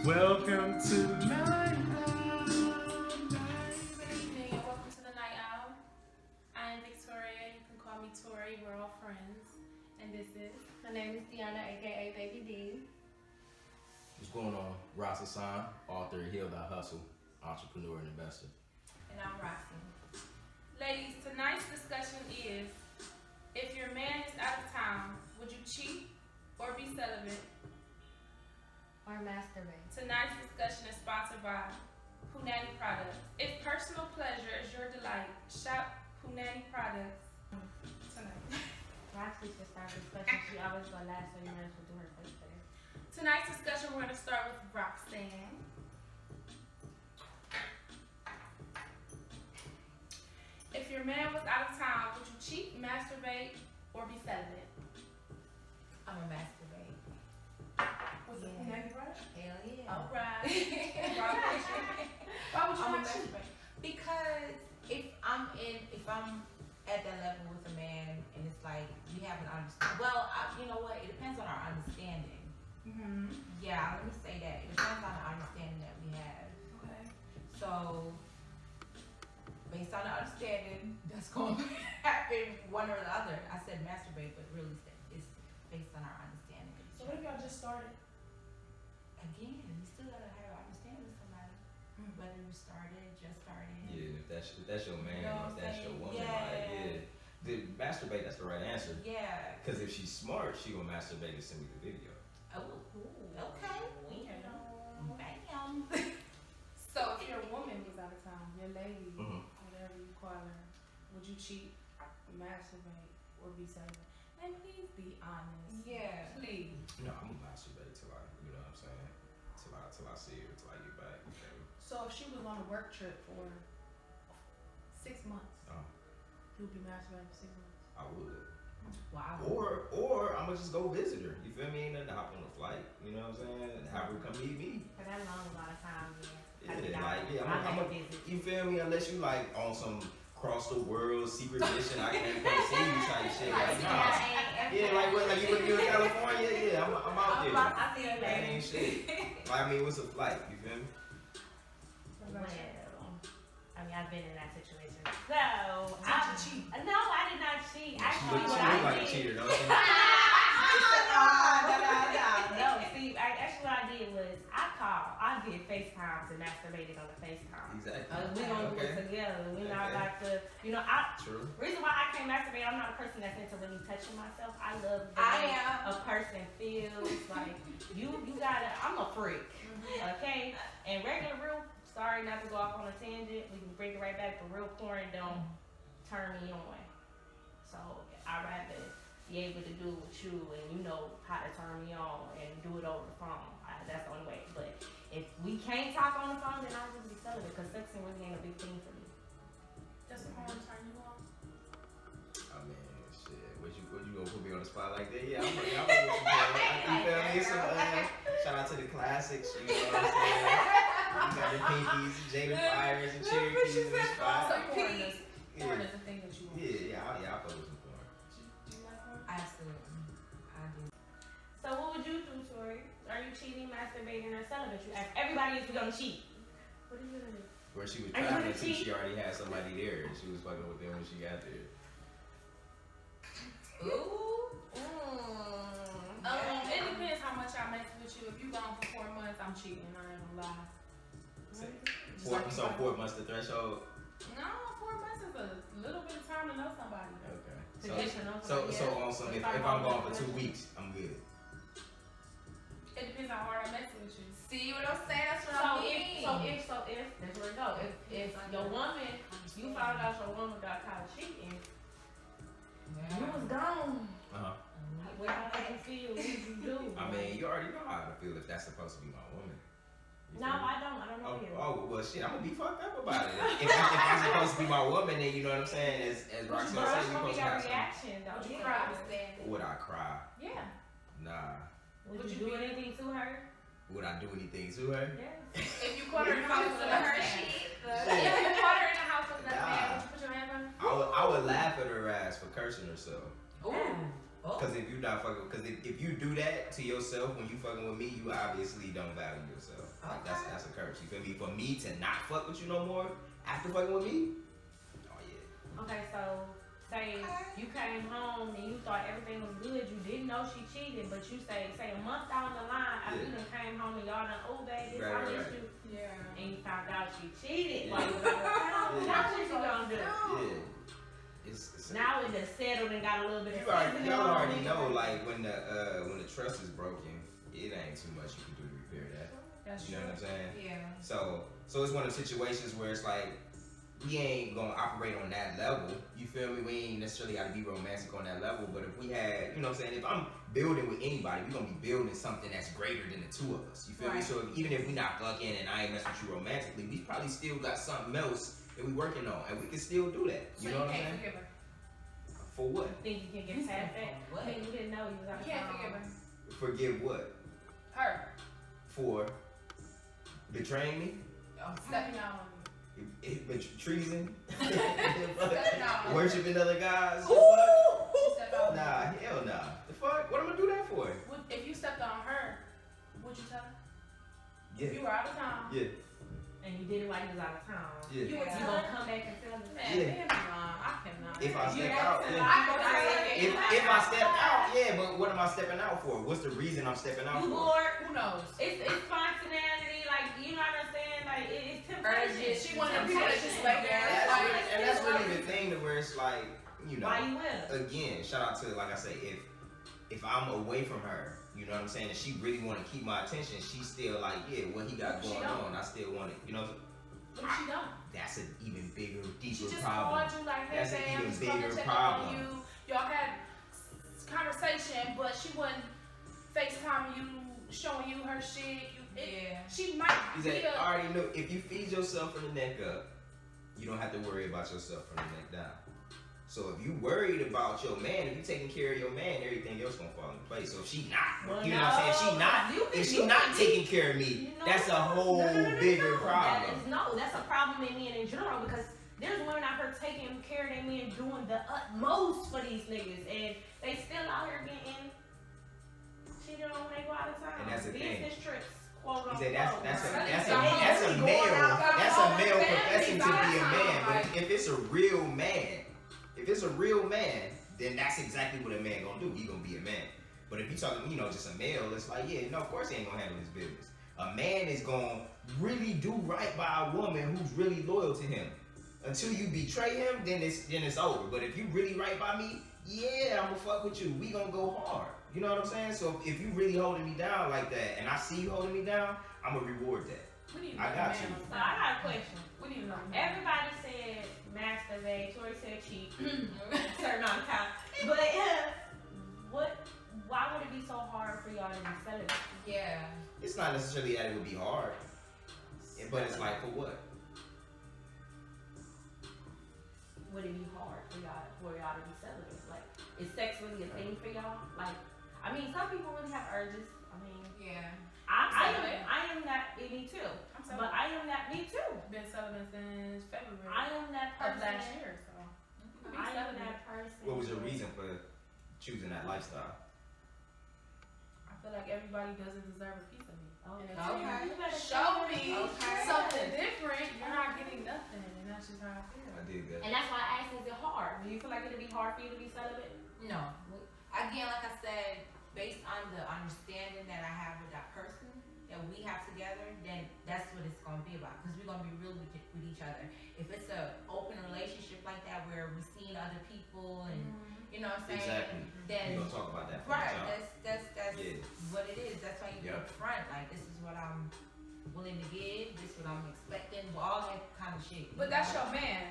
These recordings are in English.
Welcome to Nite. Good evening and welcome to the Night Owl. I am Victoria. You can call me Tori. We're all friends. And this is. My name is Deanna, aka Baby D. What's going on? Ross Hassan, author of Heal Thy Hustle, entrepreneur and investor. And I'm Roxy. Ladies, tonight's discussion is: if your man is out of town, would you cheat or be celibate? Or masturbate. Tonight's discussion is sponsored by Punani Products. If personal pleasure is your delight, shop Punani Products tonight. Roxy should start this question. She always go last, so you might as well do her first today. Tonight's discussion, we're going to start with Roxanne. If your man was out of town, would you cheat, masturbate, or be celibate? I'm a masturbate. Was it Yeah. Punani Products? Hell yeah. All right. Why would you I'm a not cheat? masturbate. Because if I'm at that level with a man and it's like we have an understanding. Well, you know what? It depends on our understanding. Mm-hmm. Yeah, let me say that. It depends on the understanding that we have. Okay. So, based on the understanding, that's going to happen one or the other. I said masturbate, but really it's based on our understanding. So what if y'all just started? Again, you still gotta have an understanding with somebody. Whether you just started. Yeah, if that's your man, You know or if what I'm that's your saying? woman, Yeah. like, yeah. The masturbate, that's the right answer. Yeah. Because if she's smart, she gonna masturbate and send me the video. Oh, okay. Okay. Bam. So if your woman was out of town, your lady, Mhm. whatever you call her, would you cheat, masturbate, or be celibate? And please be honest. Yeah. Please. No, I'm gonna masturbate till I, you know what I'm saying? Till I see her, till I get back. You feel me? So if she was on a work trip for 6 months, you would be masturbating for 6 months. I would. Wow. Or I'm gonna just go visit her. You feel me? Ain't nothing to hop on a flight. You know what I'm saying? And have her come meet me. For that long amount of time, Yeah, I'm a, you feel me? Unless you like on some cross the world secret mission, I can't come see you type shit. Like, nah. Yeah, like what? Like you would be in California? Yeah, I'm out there. I feel That that. ain't shit. Like, I mean, what's a flight? You feel me? Well, I mean, I've been in that situation. So, Did you cheat? No, I did not cheat. She Actually, look what I like a did. cheater, don't she? No, see, actually what I did was I did FaceTime and masturbated on the FaceTime. Exactly. We gonna do it together. We not Okay. like to, True. reason why I can't masturbate, I'm not a person that's into really touching myself. I love the I way am. a person feels. Like, you gotta, I'm a freak, okay? And regular real, sorry not to go off on a tangent, we can bring it right back, but real porn don't turn me on. So, I'd rather be able to do it with you and you know how to turn me on and do it over the phone. That's the only way. But if we can't talk on the phone, then I'll just be celibate because sexing really ain't a big thing for me. Does the porn turn you on? I mean, shit. What you gonna put me on the spot like that? Yeah, I'm with you, man. You feel me? So, shout out to the classics. You know what I'm saying? You got the Pinkies, Jada Fires, and Cherokees in this spot. So porn is Yeah. a thing that you want. Yeah, I fuck with some porn. Do you like porn? Absolutely. I do. So what would you do, Tori? Are you cheating, masturbating, or celibate? You ask everybody if you're gonna cheat. What are you gonna do? Where she was Are you traveling gonna to, cheat? she already had somebody there, and she was fucking with them when she got there. Ooh. It depends how much I mess with you. If you gone for 4 months, I'm cheating. I ain't gonna lie. So 4 months the threshold. No, 4 months is a little bit of time to know somebody. Okay. To get to know So somebody, on some, if I'm gone for 2 weeks, I'm good. It depends how hard I mess with you. See what I'm saying? That's what So I mean. if that's where it go. If your woman, you found out your woman got caught cheating, you was gone. How did you feel? What did you do? I mean, you already know how I feel if that's supposed to be my woman. You No, feel me? I don't. I don't know you. Well, shit, I'm gonna be fucked up about it. If I'm supposed to be my woman, then you know what I'm saying? As But Roxanne that's said, you gonna be supposed to your have some. reaction, though. Would you Yeah. cry? Would I cry? Yeah. Nah. Would you do anything to her? Would I do anything to her? Yes. If you caught her in the house with another man. If you caught her in the house with another man, would you put your hands on her? I would laugh at her ass for cursing herself. Ooh. Because if you not fucking, because if you do that to yourself when you fucking with me, you obviously don't value yourself. Like that's a curse. You feel me? For me to not fuck with you no more after fucking with me, oh yeah. Okay, so say you came home and you thought everything was good, you didn't know she cheated, but you say a month down the line after you done came home and y'all done, oh baby, I miss you. Yeah. And you found out she cheated while you was out of town. Now what you gonna do? Yeah. It's Now it done settled and got a little bit of y'all already know, like when the trust is broken, it ain't too much you can do to repair that. That's You know what I'm saying? Yeah. So it's one of the situations where it's like we ain't gonna operate on that level. You feel me? We ain't necessarily gotta be romantic on that level, but if we had, you know what I'm saying, if I'm building with anybody, we're gonna be building something that's greater than the two of us. You feel me? So even if we not fucking and I ain't messing with you romantically, we probably still got something else that we working on, and we can still do that. You know what I'm saying? Forgive her. For what? Think you can get past that? I mean, you didn't know you was out of You can't town. forgive her. Forgive what? Her. For betraying me? Stepping out on Treason? Stepping out. Worshiping other gods? Step out. Nah, hell nah. The fuck? What am I gonna do that for? If you stepped on her, would you tell her? Yeah. If you were out of town. Yeah. And you did it while you was out of town. Yeah. You would You tell gonna her? come back and tell them? Yeah. I cannot. If I step Yeah, out, that's a yeah. lie. If I step out, yeah, but what am I stepping out for? What's the reason I'm stepping out You for? bored? Who knows? It's spontaneity, like you know what I'm saying? Like it's temptation. She wanted people to just wait there. That's really the thing to where it's like, you know, Why you with her? again, shout out to, like I say, if I'm away from her, you know what I'm saying, and she really want to keep my attention, she's still like, yeah, what he got going on, I still want it, you know. What if she don't? That's an even bigger, She deeper just problem. called you like, hey, That's an babe, I'm even just coming to bigger check up problem. on you. Y'all had conversation, but she wasn't FaceTiming you, showing you her shit. She might He be said, I already know, if you feed yourself from the neck up, you don't have to worry about yourself from the neck down. So if you worried about your man, if you taking care of your man, everything else gonna fall into place. So if she not, Well, you know what I'm saying? If she not taking care of me, that's a whole bigger problem. That's a problem in men in general because there's women out here taking care of their men, doing the utmost for these niggas, and they still out here getting cheated on when they go out of town. And that's the thing. Business trips, quote He said unquote. that's a Right. male. That's a male family professing to be a man. by But if it's a real man, then that's exactly what a man gonna do. He gonna be a man. But if you talking, you know, just a male, it's like, yeah, no, of course he ain't gonna handle his business. A man is gonna really do right by a woman who's really loyal to him. Until you betray him, then it's over. But if you really right by me, yeah, I'm gonna fuck with you. We gonna go hard. You know what I'm saying? So if you really holding me down like that, and I see you holding me down, I'm gonna reward that. I got you. So I got a question. We need to know. Everybody said masturbate. Tori said cheat. Certain amount of time. But why would it be so hard for y'all to be celibate? Yeah. It's not necessarily that it would be hard, but it's like, for what? Would it be hard for y'all to be celibate? Like, is sex really a thing for y'all? Like, I mean, some people really have urges. I mean, Yeah. I am that, me too. I'm But I am that, me too. been celibate since February I am that of person. last year, so. I am that person. What was your reason for choosing that lifestyle? I feel like everybody doesn't deserve a piece of me. Okay. And until You you better show me Okay. something different, you're not getting nothing, and that's just how I feel. I did that. And that's why I asked, is it hard? Do you feel like it'd be hard for you to be celibate? No. Again, like I said, based on the understanding that I have with that person that we have together, then that's what it's gonna be about. Because we're gonna be real with each other. If it's an open relationship like that where we're seeing other people and you know what I'm saying, Exactly. then We're gonna talk about that from right, the jump. that's Yeah. what it is. That's why you Yeah. put front. Like this is what I'm willing to give. This is what I'm expecting. All that kind of shit. But that's your man.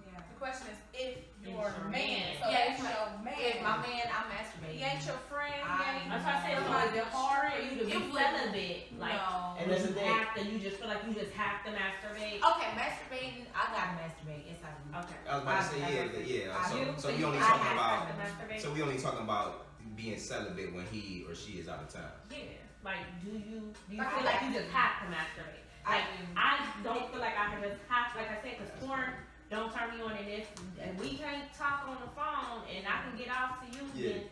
Yeah. The question is if It's your your man. man. So Yeah, that's your man. If my man, I'm masturbating. He ain't your friend. He ain't That's why I said, so somebody is it hard for you to be It would- celibate? Like, No. And that's the thing. you just feel like you just have to masturbate? Okay, masturbating. I gotta masturbate. Yes, I do. Okay. I was about to say, yeah. I So do. we only I talking have about. to masturbate? So we only talking about being celibate when he or she is out of town. Yeah. Like, do you But feel I like like you just have to masturbate? I Like, do. I don't feel like I just have, like I said, because porn don't turn me on, and if and we can't talk on the phone, and I can get off to you, Yeah. then,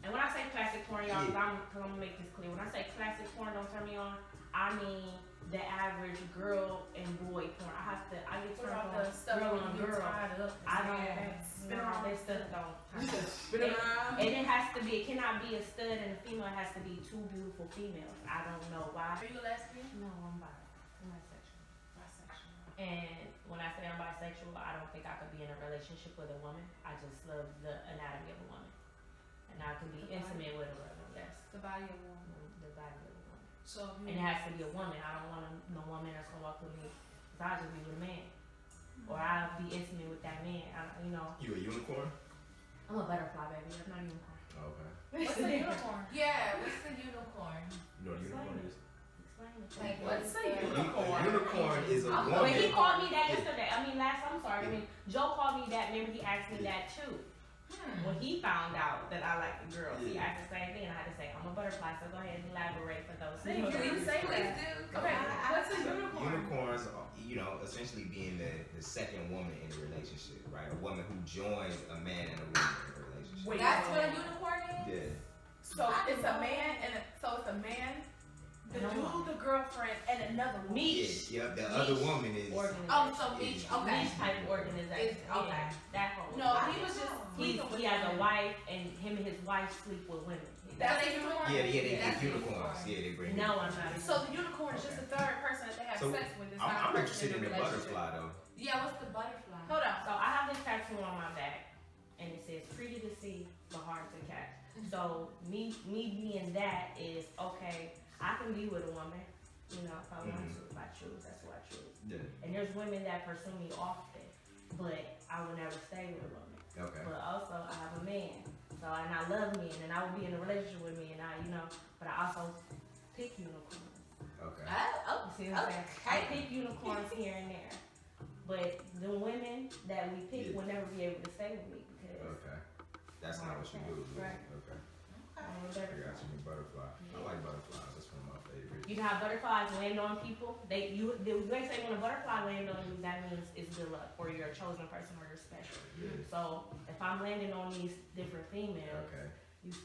and when I say classic porn, y'all, because I'm gonna make this clear, when I say classic porn don't turn me on, I mean the average girl and boy porn. I get What turned about on the stuff girl when on you get girl. tied up? I don't. Spin No, around. that stuff don't. Spin around. And it has to be. It cannot be a stud and a female. It has to be two beautiful females. I don't know why. Are you a lesbian? No, I'm bisexual. Bisexual. And when I say I'm bisexual, I don't think I could be in a relationship with a woman. I just love the anatomy of a woman, and I can be intimate with a woman. Yes, The body of a woman. the body of a woman. So And it has to be a woman. I don't want no woman that's gonna walk with me. Cause I'll just be with a man, or I'll be intimate with that man. You know. You a unicorn? I'm a butterfly, baby. I'm not a unicorn. Oh, okay. what's a unicorn? Yeah, what's the unicorn? You know what a unicorn is? Explain it. Like, What's a A unicorn? unicorn is a I'm- woman. But he called me that yesterday. I'm sorry. Joe called me that. Remember, he asked me that too. When he found out that I like the girls, he asked the same thing, and I had to say, I'm a butterfly, so go ahead and elaborate for those. Thank you. Please Say please that. do. Okay, what's a unicorn? Unicorns are, essentially being the second woman in a relationship, right? A woman who joins a man and a woman in a relationship. Wait, That's what a unicorn is? Yeah. So it's a man the No. dude, the girlfriend, and another woman. Niche. Yeah, the other woman is. Organization. Oh, so each, okay. Niche type organization. It's- okay. Yeah, that whole. No, he was just sleeping with he has a women. wife, and him and his wife sleep with women. That's So a unicorn. They That's unicorns. unicorn. Yeah, they bring. No, I'm not. So the unicorn is just the third person that they have So, sex with. It's I'm not interested in the relationship. butterfly though. Yeah, what's the butterfly? Hold on. So I have this tattoo on my back, and it says "pretty to see, but hard to catch." So me being that is okay. I can be with a woman, if I want to. If I choose, that's who I choose. Yeah. And there's women that pursue me often, but I will never stay with a woman. Okay. But also I have a man, and I love men, and I will be in a relationship with me, and but I also pick unicorns. Okay. Oh, You see what I'm saying? I okay. pick unicorns here and there, but the women that we pick will never be able to stay with me because Okay. That's not what you do. Right. Okay. I'm a I butterfly. got you, butterfly. I like butterflies. That's one of my favorites. You know how butterflies land on people? You ain't say when a butterfly lands on you, that means it's good luck, or you're a chosen person, or you're special. Yeah. So if I'm landing on these different females, Okay.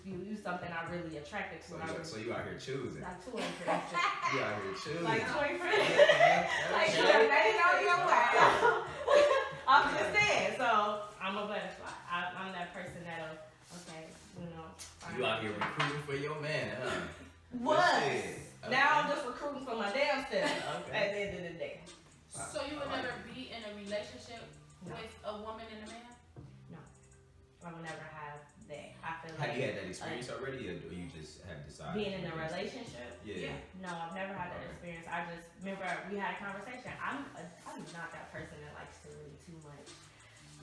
you something I really attracted to. So you out here choosing. Like two interested. You out here choosing. Like two interested. Okay. Like Okay. you're letting on your way. I'm just saying. So I'm a butterfly. I'm that person that'll You out here recruiting for your man, huh? Was. Okay. Now I'm just recruiting for my damn self. Okay. At the end of the day. So you would I like never be in a relationship No. with a woman and a man? I will never have that. I feel Have like you had that experience already, or you just have decided? being in a relationship. Yeah. No, I've never had that Okay. experience. I just remember we had a conversation. I'm not that person that likes to really too much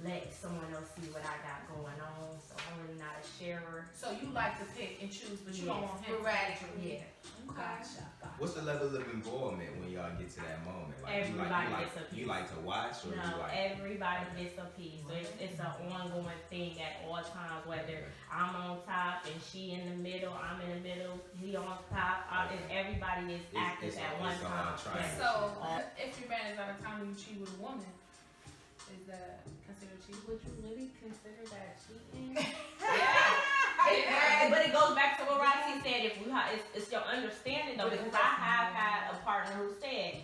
let someone else see what I got going on. So I'm really not a sharer. So you like to pick and choose, but you don't Yes. want him to Sporadically. Yeah. Gotcha. What's the level of involvement when y'all get to that moment? Like Everybody gets a piece. you like to watch, or you No, like? everybody gets a piece. So it's an ongoing thing at all times. Whether I'm on top and she in the middle, I'm in the middle, he on top. Everybody is active at one it's a time. triangle. So if your man is out of town and you cheat with a woman, is that considered cheating? Would you really consider that cheating? Yeah. But it goes back to what Roxy said. It's your understanding though, because I have had a partner who said,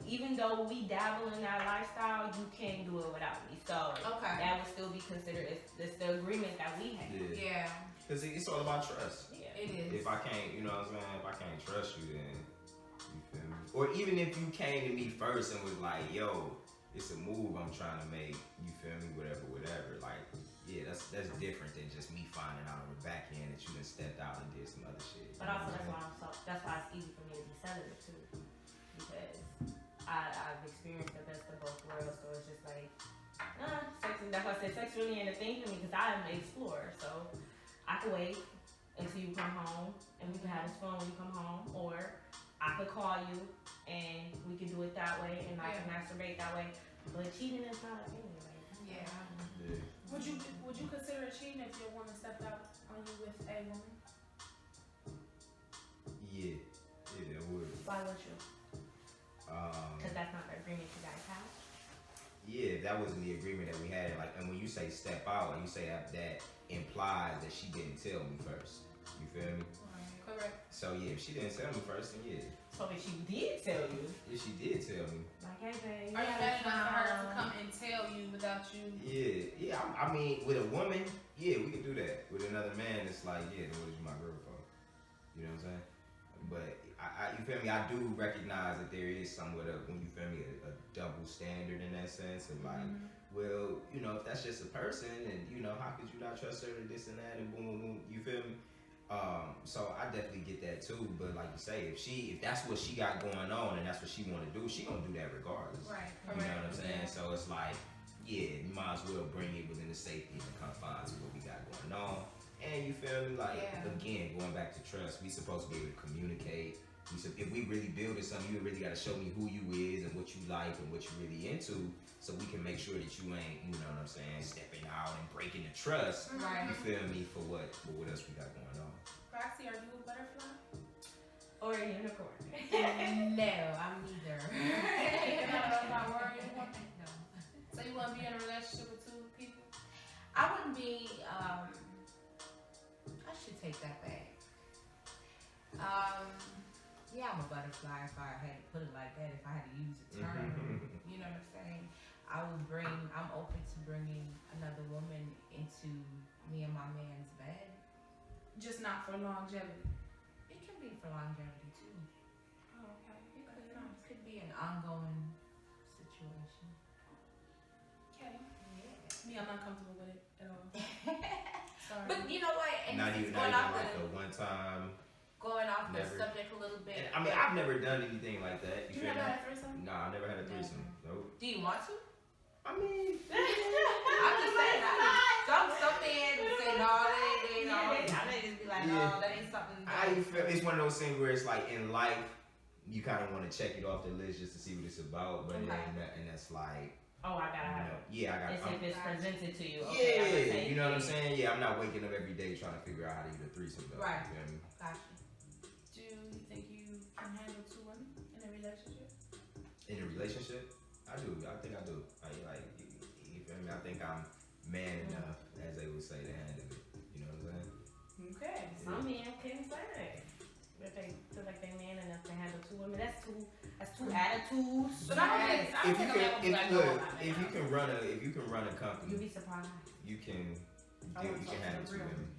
even though we dabble in that lifestyle, you can't do it without me. So Okay. that would still be considered. It's the agreement that we have. Yeah. Yeah, Because it's all about trust. Yeah. it is. If I can't, you know what I'm saying? If I can't trust you, then you feel me? Or even if you came to me first and was like, yo, it's a move I'm trying to make, you feel me? Whatever. Like, yeah, that's different than just me finding out on the back end that you done stepped out and did some other shit. But also that's why it's easy for me to be celibate too, because I've experienced the best of both worlds. So it's just like, sex. That's why I said sex really ain't a thing for me, because I am an explorer. So I could wait until you come home and we can have this fun when you come home, or I could call you and we can do it that way, and I can masturbate that way. But cheating is not a thing. Yeah. Yeah. Would you consider it cheating if your woman stepped out on you with a woman? Yeah, it would. Why would you? Because that's not the agreement you guys have. Yeah, that wasn't the agreement that we had. Like, and when you say step out, you say that implies that she didn't tell me first. You feel me? Correct. So yeah, if she didn't tell me first, then yeah. So if she did tell you, If she did tell me. like, hey babe, Are you mad enough for her to come and tell you without you? Yeah. I mean, with a woman, yeah, we could do that. With another man, it's like, yeah, then what is you my girl for? You know what I'm saying? But you feel me? I do recognize that there is somewhat of, when you feel me, a double standard in that sense of like, well, you know, if that's just a person, and you know, how could you not trust her to this and that, and boom, boom, boom. You feel me? So I definitely get that too. But like you say, if that's what she got going on and that's what she want to do, she gonna do that regardless. Right. You know what I'm saying? So it's like, yeah, you might as well bring it within the safety and the confines of what we got going on. And you feel me? Like, again, going back to trust, we supposed to be able to communicate. If we really building something, you really got to show me who you is and what you like and what you really into, so we can make sure that you ain't, you know what I'm saying, stepping out and breaking the trust. Right. You feel me? For what else we got going on? Roxy, are you a butterfly? or a unicorn. No, I'm neither. You're not a butterfly or a unicorn? No. So you want to be in a relationship with two people? I wouldn't be, I should take that back. Yeah, I'm a butterfly if I had to put it like that, if I had to use a term. You know what I'm saying? I'm open to bringing another woman into me and my man's bed. Just not for longevity. It can be for longevity too. Oh, okay. It could be an ongoing situation. Okay. Yeah. Me, I'm not comfortable with it at all. Sorry. But you know what? And Not this is even going off like the a one time. the Never. subject a little bit. And, I mean, I've never done anything like that. You feel never me? had a threesome? Nah, I never had a threesome. Nope. Do you want to? I mean, I'm just saying. Some men say no, they don't. I may just be like, no, that ain't something. I feel it's one of those things where it's like in life, you kind of want to check it off the list just to see what it's about, but then and that's like, Oh, I gotta have it. yeah, I got. If it's presented to you. Yeah, Okay, you know what I'm saying? Yeah, I'm not waking up every day trying to figure out how to eat a threesome. Though, Right. You feel me? Gotcha. Do you think you can handle two women in a relationship? In a relationship, I do. I think I do. You feel me? I think I'm man enough, as they would say, to handle it. You know what I'm saying? Okay. Some men couldn't say that. If they feel like they man enough to handle two women, that's two attitudes. But I don't think If you I'm can, like, look, if you can run a company, You'd be surprised. you can I you want can handle two something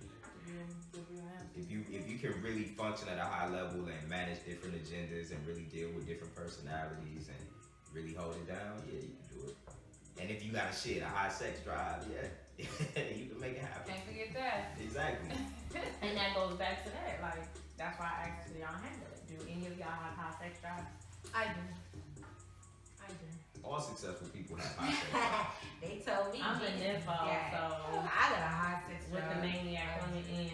women. the real answer. If you can really function at a high level and manage different agendas and really deal with different personalities and really hold it down, yeah, you can do it. And if you got a high sex drive, yeah, you can make it happen. Can't forget that. Exactly. And that goes back to that. Like, that's why I asked y'all handle it. Do any of y'all have high sex drive? I do. All successful people have high sex drive. They told me. I'm a nympho, so I got a high sex with the drive. maniac on the end.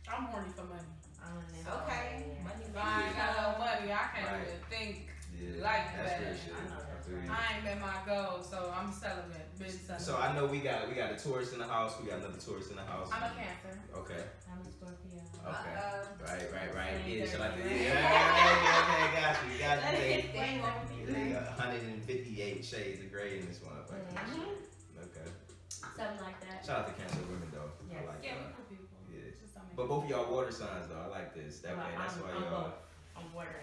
I'm horny for money. I'm a nympho. Okay. Yeah. Money, If I ain't got no money, I can't Right. even think. Yeah, Like that's that. real shit. I know that's feel you. I ain't met my goal, so I'm celibate. Been celibate. So I know we got a tourist in the house. We got another tourist in the house. I'm a Cancer. Okay. I'm a Scorpio. Okay. Uh-oh. Right. Same Yeah, thing, so like, right? okay, got you. They gonna be They got 158 shades of gray in this one. Okay. Something like that. Shout out to Cancer women though. Yes. I like Yeah, we that. cool people. Yeah. Just don't make But both of y'all water signs though. I like this. That way, that's why I'm y'all. both. I'm water.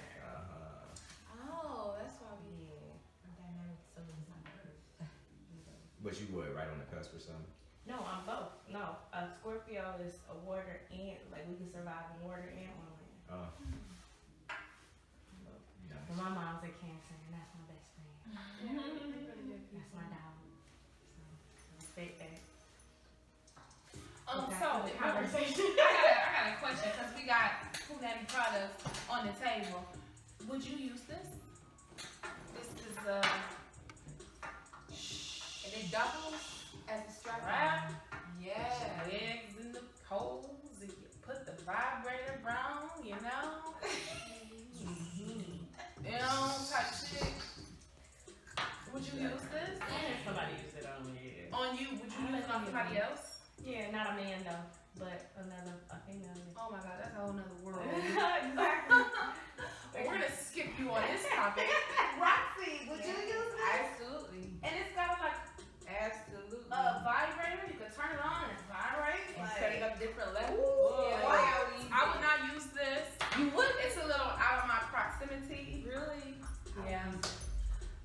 Oh, that's why we dynamic so But you would right on the cusp or something. No, I'm both. No, a Scorpio is a water and like we can survive in water and on land. Oh. I'm both. Nice. But my mom's a Cancer and that's my best friend. That's my dog. So respect that. So The conversation. I got a question because we got Punani products on the table. Would you use this? This is And it doubles as a strap Right. on. Yeah. Legs in the holes. And you put the vibrator brown, you know, type shit. Would you use this Somebody used it on me. on you? Would you use it on somebody else? Yeah, not a man though, but a female. Oh my god, that's a whole nother world. Exactly. We're gonna skip you on this topic. Roxy, would you use it? Absolutely. And it's got like Absolutely. a vibrator. You can turn it on and vibrate. And Like, setting up different levels. Ooh, Yeah. wow. I would not use this. You would? It's a little out of my proximity. really. Yeah.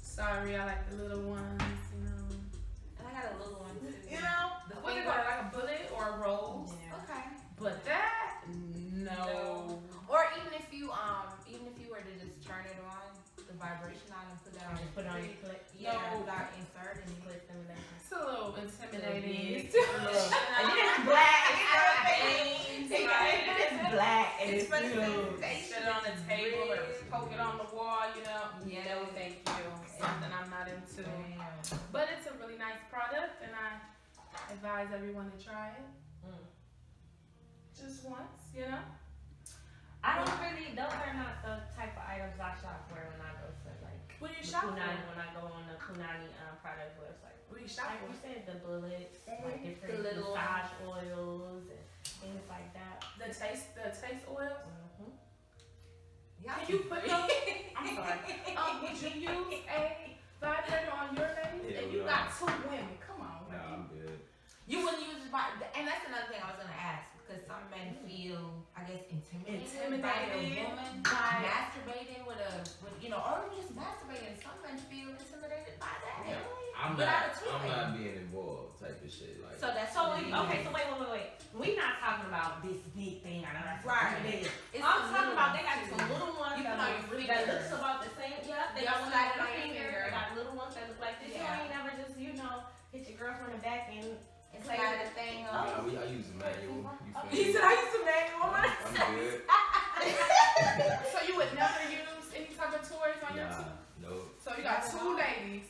Sorry, I like the little ones, you know. And I got a little one too. You know, The what's it finger. called, like a bullet or a rose? Yeah. Okay. But that, no. Or even if you were to just turn it on, the vibration on and put that on. Just put it on your clip. Yeah, No. without insert and Clip stimulation. It's a little intimidating. And then it's black. Veins, It's like, black and It's it's for the huge. sensation. sit it on the table or poke it on the wall, you know. Yeah. No, thank you. Something I'm not into. But it's a really nice product, and I advise everyone to try it. Just once, you know. I don't really, those are not the type of items I shop for when I go to like What do you the shop for? Punani, when I go on the Punani product website. What do you shop Like for? you said, the bullets, like different The little massage oils and things like that. The taste oils. Mm-hmm. Yeah. Can you put those? I'm sorry. Would you use a vibrator on your ladies? Yeah, And you no. got two women. Come on. Nah, man. I'm good. You wouldn't use and that's another thing I was gonna ask because some men feel, I guess, intimidated by a woman masturbating with or even just masturbating. Some men feel intimidated by that. Yeah. I'm not being involved type of shit. Like, So that's So, what it is. okay, so wait. We're not talking about this big thing. I know that's Right. big. It's I'm the talking little about they ones, got too. some little ones You that, put on your that finger. looks about the same. Yeah, they Yeah, got one slide on it on your your finger. finger. They got little ones that look like this. Yeah. You ain't never just, hit your girlfriend in the back and It's play like with the thing. I use the manual. You feel He me? said I used to manual. I'm good. So you would never use any type of toys on your two? No. So you got two ladies.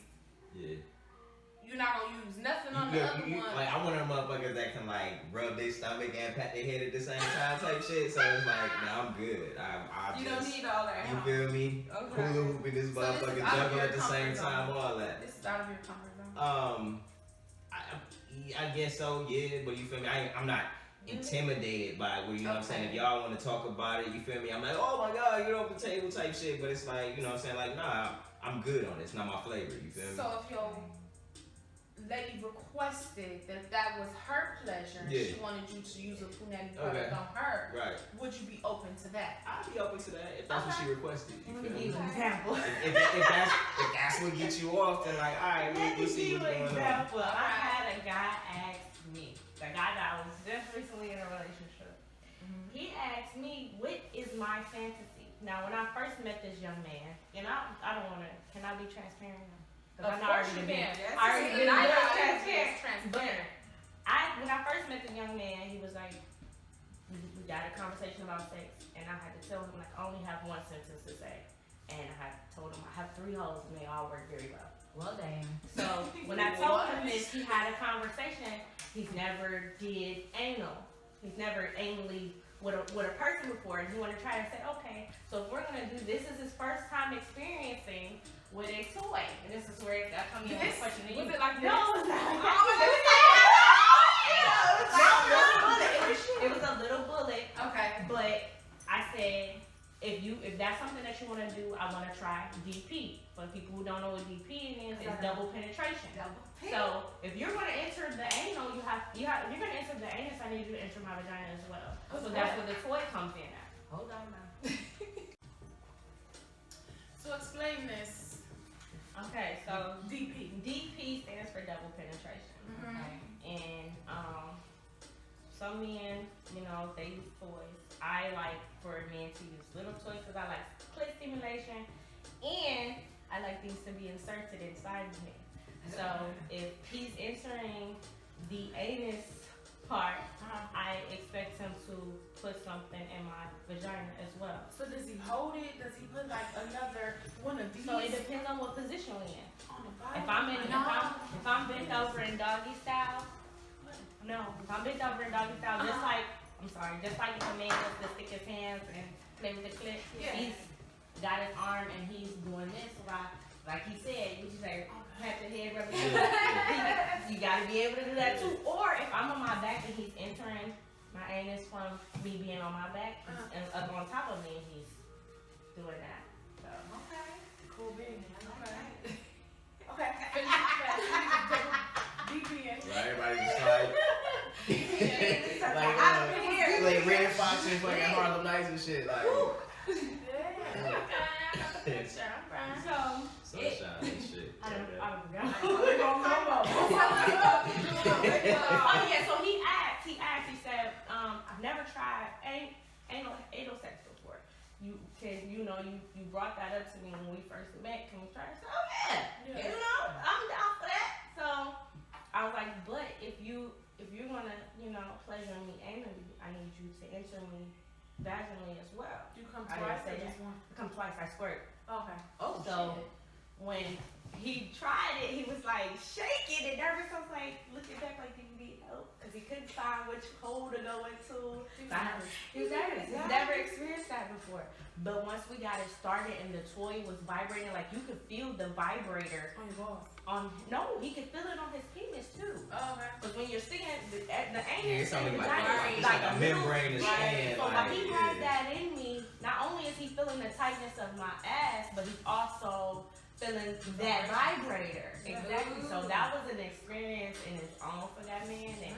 Yeah. You're not gonna use nothing on You, the other one. like, I'm one of them motherfuckers that can like rub their stomach and pat their head at the same time type shit. So it's like, nah, I'm good. I You just, don't need all that. you feel me? Okay. Hula hooping this So this is motherfucker, out of juggle your at the same comfort time, zone. all that. This is out of your comfort zone. I guess so, yeah. But you feel me? I'm not intimidated by it. Where, you know what I'm saying? If y'all want to talk about it, you feel me? I'm like, oh my god, get off the table type shit. But it's like, you know what I'm saying? Like, nah, I'm good on it. It's not my flavor. You feel me? So if your lady requested that was her pleasure, and Yeah. she wanted you to use a punani product Okay. on her, Right. would you be open to that? I'd be open to that if that's what she requested. You Let feel me me? give you an example. If that's what gets you off, then like, all right, Let we'll me see give you what's an going on. example. I had a guy ask me, the guy that I was just recently in a relationship. He asked me, what is my fantasy? Now, when I first met this young man, and I don't want to, can I be transparent now? Because I know I already been, Yes. I already been I very know transparent. it's transparent. When I first met the young man, he was like, we got a conversation about sex, and I had to tell him, like, I only have one sentence to say. And I had told him I have 3 hoes, and they all work very well. Well, damn. So when I told him this, he had a conversation. He's never did anal. He's never anally with a person before, and he wanted to try and say, okay, so if we're gonna do this, is his first time experiencing with a toy, and this is where I come in with a question to you. Was it like this? No, it's not. It was a little bullet. Okay. But I said, if that's something that you want to do, I want to try DP. For people who don't know what DP is, it's double penetration. So if you're going to enter the anal, if you're going to enter the anus, I need you to enter my vagina as well. So that's where the toy comes in at. Hold on now. So explain this. Okay, so DP. DP stands for double penetration. Okay. And some men, they use toys. I like for men to use little toys because I like clit stimulation, and I like things to be inserted inside of me. So if he's entering the anus part, I expect him to put something in my vagina as well. So does he hold it? Does he put like another one of these So it depends on what position we're in. on the bottom? If I'm bent over in doggy style, if I'm bent over in doggy style, just like if a man wants to stick his hands and play with the clit, he's got his arm and he's doing this, like he said, you say, pat the head, rub his head. You gotta be able to do that too. Or if I'm on my back and he's entering my anus from me being on my back and up on top of me, he's doing that. So. Okay. Cool being. Okay. Okay. Finish it. DPN. Right, everybody just like, like Red Fox and fucking Harlem Nights and shit. Like, Yeah. Okay. I got the picture. Oh yeah, so he said, I've never tried anal sex before. You brought that up to me when we first met. Can we try? I said, oh yeah. I'm down for that. So I was like, but if you're gonna, pleasure me anally, I need you to enter me vaginally as well. You come I twice didn't say or just that. one? I come twice, I squirt. Okay. Oh, So when he tried it, he was like shaking and nervous. I was like looking back like, do you need help? Because he couldn't find which hole to go into. He was nervous. He's never experienced that before. But once we got it started and the toy was vibrating, like you could feel the vibrator On your balls. no, he could feel it on his penis too. Oh, okay. Because when you're sticking the Yeah, anus it's only and the like vagina, it's like a little- membrane is Right. in. So while he has that in me, not only is he feeling the tightness of my ass, but he's also feeling that vibrator. Exactly. So that was an experience in its own for that man. And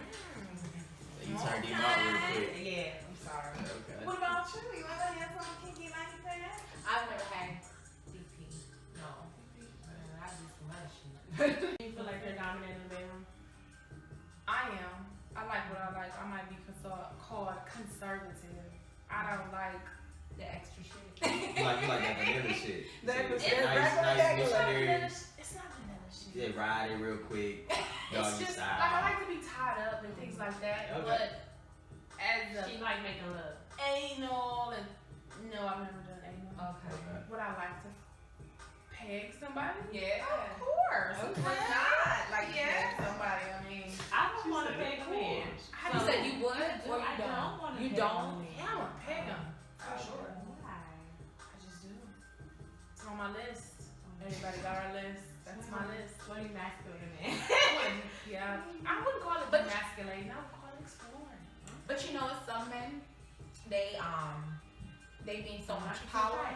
You turned him out real quick. yeah, I'm sorry. Okay. What about you? You ever had something kinky like that? I've never had DP. No. I do some other shit. Do you feel like you're dominant in the bedroom? I am. I like what I like. I might be called conservative. I don't like The extra shit. You like that vanilla shit. That was Nice regular. missionaries. it's not vanilla shit. Yeah, ride it real quick. It's Doggy just style. like I like to be tied up and things like that. Okay. But as a She like making love. anal and no, I've never done anal. Okay. Would I like to peg somebody? Yeah. Of course. Okay. Why not? Like somebody. I mean, I don't want to peg a man. You said you would or you I don't don't? wanna You peg a don't? man. yeah, I'm gonna peg them for sure. Why? I just do. It's on my list. Everybody got our list. That's my list. What are you masculine man? Yeah, I wouldn't call it emasculating. I would call it exploring. But you know, some men, they gain so much power.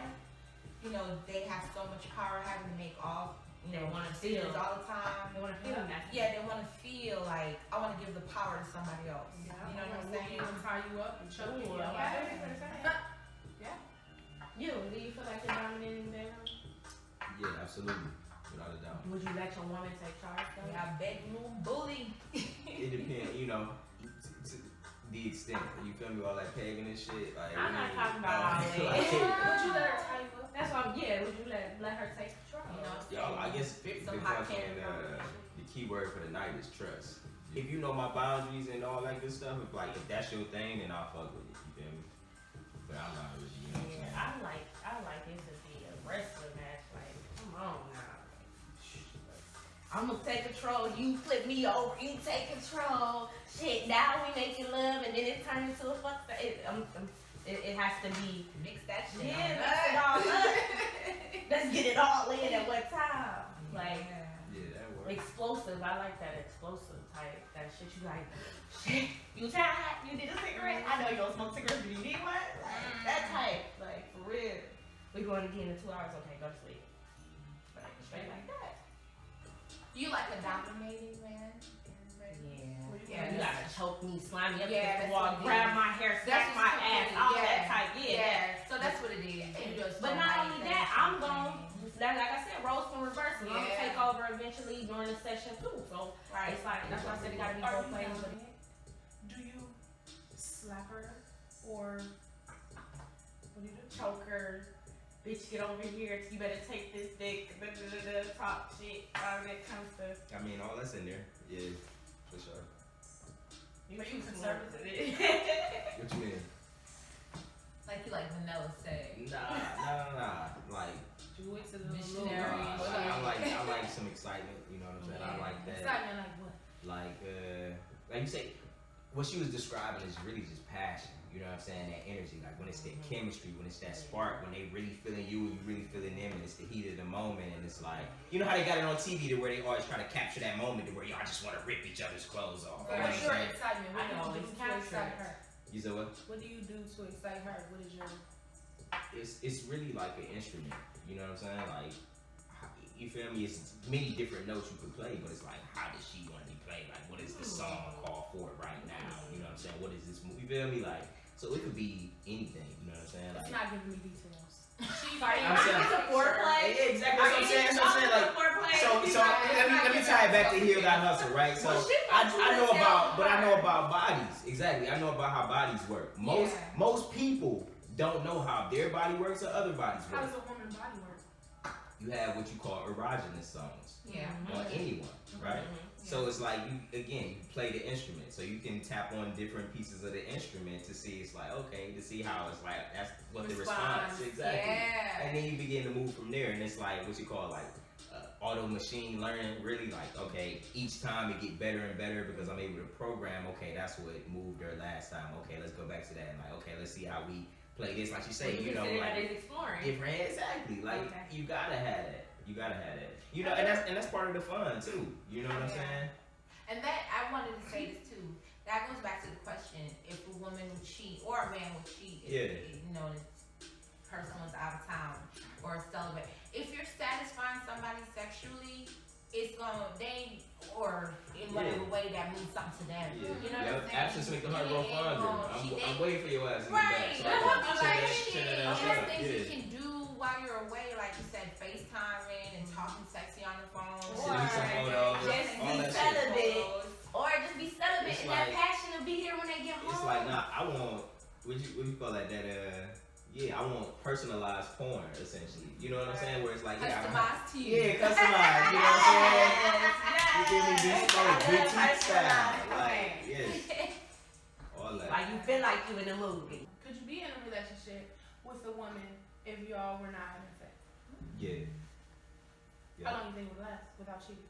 You know, they have so much power having to make all They want to decisions feel. all the time. They want to feel masculine. Yeah, they want to feel like I want to give the power to somebody else. Yeah, You know what I'm saying? And tie you up and choke you. Ooh, Yeah, okay. yeah. You, do you feel like you're dominant in the bedroom? Yeah, absolutely. Without a doubt. Would you let your woman take charge though? Yeah, bedroom bully. It depends, to the extent. You feel me? All that pagan and shit. Like, I'm not talking about all that. Would you let her tie you up? That's why would you let her take control? You know, Y'all, I guess the some hot fucking candy. the key word for the night is trust. If you know my boundaries and all that good stuff, if that's your thing, then I'll fuck with it. You feel me? But I'm not really, you know what I'm saying? I like it to be a wrestling match. Like, come on now. I'm gonna take control. You flip me over. You take control. Shit. Now we making love, and then it turns into a fuck. It has to be. Mix that shit. Yeah, up. mix it all up. Let's get it all in at one time. Like Yeah, that works. explosive. I like that explosive type. That shit you like. Shit. You tired? You need a cigarette? I know you don't smoke cigarettes, but you need one. Like, that type. Like for real. We going again in 2 hours. Okay, go to sleep. Like straight like that. You like a dominating man? Yeah, you gotta choke me, slime me up Yeah, against the that's wall, what it grab is. my hair, That's snatch my ass, all that type. Yeah. So that's what it is. You just But don't not like only that, I'm going, like I said, roles from reverse. I'm gonna Yeah. take over eventually during the session too. So Right. it's like that's why I said it gotta be Are both you ways. dominant? Do you slap her or what do you do? Choke her, bitch, get over here. You better take this dick. Talk shit, all that kind of stuff. I mean, all that's in there. Yeah, for sure. But you conservative. What you mean? Like you like vanilla sex. Nah. Like, Do it to the Missionary. little I like some excitement. You know what I'm saying? I like that. excitement like what? Like you say, what she was describing is really just passion. You know what I'm saying? That energy, like when it's that chemistry, when it's that spark, when they really feeling you and you really feeling them, and it's the heat of the moment, and it's like, you know how they got it on TV to where they always try to capture that moment to where y'all just want to rip each other's clothes off. You know what What's I'm your saying? excitement? What I do know, you do it's to captured. excite her? You said what? What do you do to excite her? What is your It's really like an instrument. You know what I'm saying? Like, you feel me? It's many different notes you can play, but it's like, how does she want to be played? Like, what is the song called for it right now? You know what I'm saying? What is this movie? You feel me? Like, so it could be anything. You know what I'm saying? It's Like, not giving me details. She's Are you I'm saying- it's a foreplay? yeah, exactly. That's what I'm saying. That's what I'm saying. Like, so let me tie it back back to heal that hustle, right? So Well, she I wants know you to about, sell but I know her. about bodies. Exactly, I know about how bodies work. Most people don't know how their body works or other bodies How work. does a woman's body work? You have what you call erogenous zones Yeah. on anyone, right? Mhm. So it's like you play the instrument, so you can tap on different pieces of the instrument to see. It's like to see how it's like that's what the response exactly. Yeah. And then you begin to move from there, and it's like what you call like auto machine learning. Really, like each time it get better and better because I'm able to program. Okay, that's what moved her last time. Okay, let's go back to that. And like let's see how we play this. Like you say, Well, you know, consider like that as exploring. different. Exactly, like Okay. you gotta have that. You gotta have that. You know, and that's part of the fun too. You know what I'm saying? And that I wanted to say this too. That goes back to the question: if a woman would cheat or a man would cheat, if, you know, this person was out of town or celibate. If you're satisfying somebody sexually, it's gonna or in whatever way that means something to them. Yeah. You know what I'm saying? Absence make the heart grow fonder. I'm waiting for your ass to get Right. back. So That's I what can I'm check like. that- check that ass There's out. things you Yeah. can do while you're away, like you said, FaceTiming and talking sexy on the phone. Send me some photos, just all be that shit. celibate. Or just be celibate It's and like- that passion will be here when they get home. It's like I want what you call that I want personalized porn essentially. You know what I'm saying? Where it's like customized to you. yeah, customized. You know what I'm saying? You give me Yes, bespoke, I love boutique style, personalized. like yes, all that. Like you feel like you in a movie. Could you be in a relationship with a woman if y'all were not having sex? Yeah. How long do you think it would last without cheating?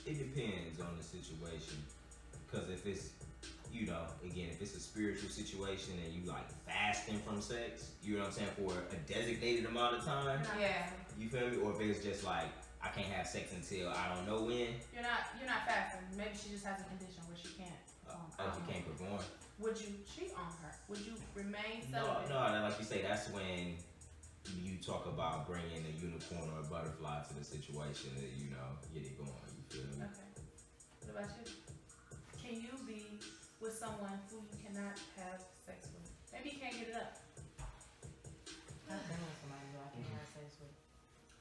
It depends on the situation. Because if it's, if it's a spiritual situation and you like fasting from sex, you know what I'm saying, for a designated amount of time, Yeah. you feel me? Or if it's just like, I can't have sex until I don't know when, You're not fasting. Maybe she just has a condition where she can't. if you can't perform. Would you cheat on her? Would you remain No, celibate? like you say, that's when you talk about bringing a unicorn or a butterfly to the situation that, get it going, you feel me? Okay. What about you? Can you be with someone who you cannot have sex with? Maybe you can't get it up. I've been with somebody who I can have sex with.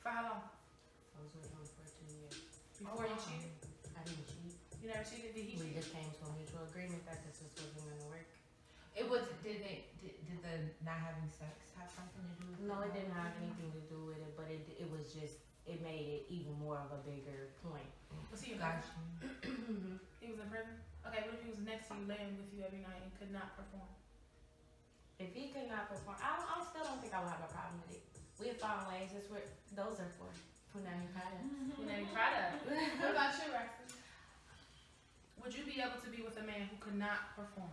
For how long? I was with him for 2 years. Before you cheated? I didn't cheat. You never cheated? Did he We cheat? just came to a mutual agreement that this just wasn't gonna work. It was. Did the not having sex have something to do with it? No, it didn't have anything to do with it, but it was just, it made it even more of a bigger point. Was he in Got prison? you. He was in prison? Okay, what if he was next to you, laying with you every night and could not perform? If he could not perform, I still don't think I would have a problem with it. We have found ways. That's what those are for. Punani products. Who named product? What about you, Rexy? Would you be able to be with a man who could not perform?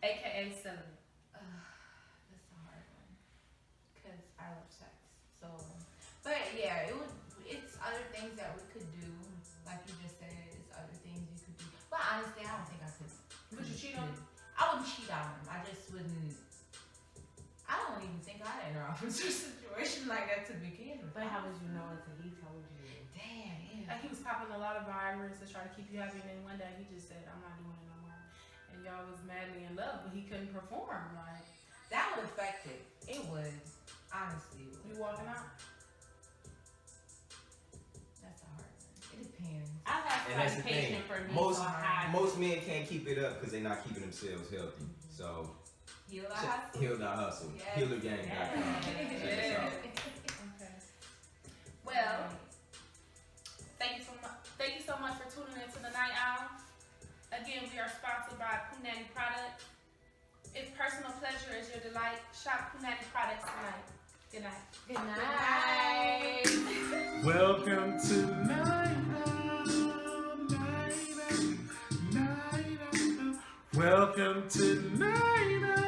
AKA celibate. That's a hard one. Cause I love sex. So, but yeah, it's other things that we could do. Like you just said, it's other things you could do. But honestly, I don't think I could. Would you cheat on him? I wouldn't cheat on him. I just wouldn't. I don't even think I'd enter off into a situation like that to begin with. But how would you know until he told you? Damn, yeah. Like he was popping a lot of viruses to try to keep you happy, and then one day he just said, "I'm not doing it no more." And y'all was madly in love, but he couldn't perform. Like That would affect it. It would. Honestly, it would. you walking out. That's a hard one. It depends. I've had And that's the somebody thing. patient for me. Most so I most men can't keep it up because they're not keeping themselves healthy. So Heal our hustle. heal the hustle. Yes. Healergang.com. Yes. Check us out. Okay. Well, thank you so much for tuning in to the Night Owl. Again, we are sponsored by Punani Products. If personal pleasure is your delight, shop Punani Products tonight. Good night. Good night. Welcome to Nite. Welcome to Nite.